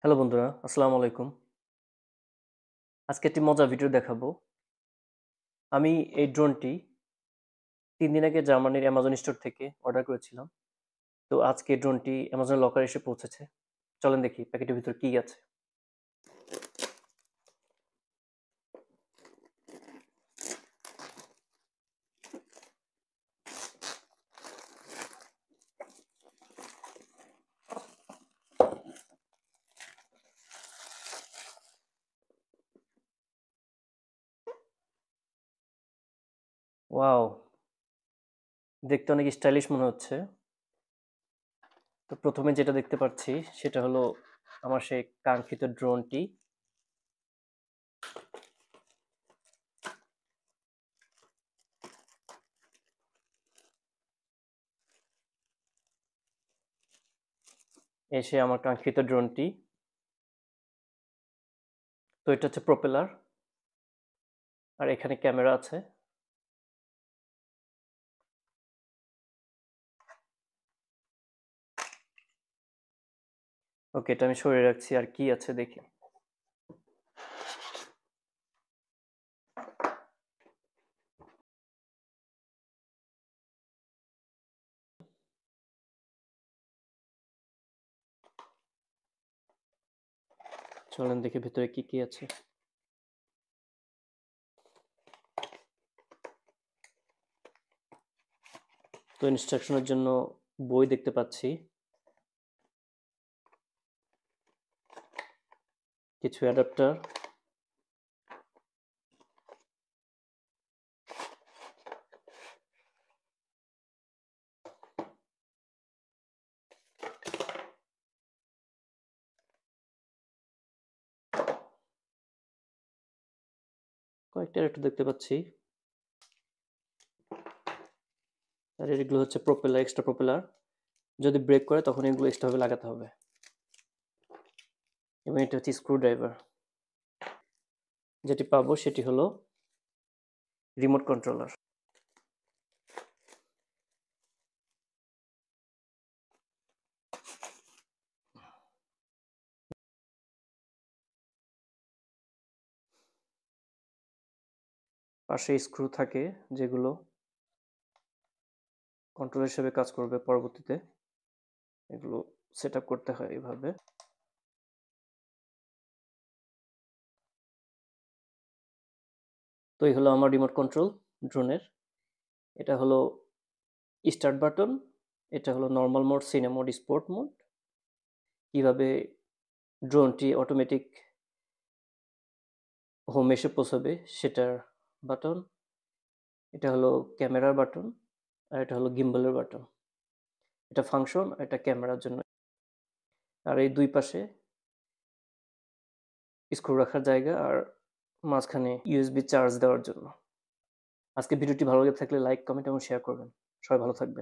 Hello বন্ধুরা, আসসালামু আলাইকুম। আজকে একটি মজার ভিডিও দেখাবো। আমি এই ড্রোনটি ৩ দিন আগে জার্মানির অ্যামাজন স্টোর থেকে অর্ডার করেছিলাম। তো আজকে ড্রোনটি অ্যামাজনের লকারে এসে পৌঁছেছে। চলেন দেখি প্যাকেটের ভিতর কি আছে। ওয়াও! দেখতে অনেক স্টাইলিশ মনে হচ্ছে। তো ১ম এ যেটা দেখতে পাচ্ছি সেটা হলো আমার সেই কাঙ্ক্ষিত ড্রোনটি। এসে আমার কাঙ্ক্ষিত ড্রোনটি। তো এটা হচ্ছে প্রপেলার। আর এখানে ক্যামেরা আছে। ওকে, এটা আমি সরিয়ে রাখছি। আর কি আছে দেখি। চলেন দেখি ভেতরে কি আছে। তো ইনস্ট্রাকশনের জন্য বই দেখতে পাচ্ছি। কিছু অ্যাডাপ্টার। কয়েকটা অ্যাডাপ্টার দেখতে পাচ্ছি। আর এগুলো হচ্ছে প্রপেলার, এক্সট্রা প্রপেলার। যদি ব্রেক করে তখন এগুলো এক্সট্রা ভাবে লাগাতে হবে। এবং এটা হচ্ছে স্ক্রু ড্রাইভার। যেটি পাবো সেটি হলো রিমোট কন্ট্রোলার। পাশে স্ক্রু থাকে যেগুলো কন্ট্রোল হিসেবে কাজ করবে পরবর্তীতে। এগুলো সেট আপ করতে হয় এইভাবে। তো এই হলো আমার রিমোট কন্ট্রোল ড্রোনের। এটা হলো স্টার্ট বাটন, এটা হলো নর্মাল মোড, সিনে মোড, স্পোর্ট মোড। কিভাবে ড্রোনটি অটোমেটিক হোমে এসে পৌঁছাবে সেটার বাটন। এটা হলো ক্যামেরার বাটন। আর এটা হলো গিম্বলের বাটন। এটা ফাংশন, এটা ক্যামেরার জন্য। আর এই দুই পাশে স্ক্রু রাখার জায়গা, আর মাঝখানে ইউএসবি চার্জ দেওয়ার জন্য। আজকে ভিডিওটি ভালো লেগে থাকলে লাইক, কমেন্ট এবং শেয়ার করবেন। সবাই ভালো থাকবেন।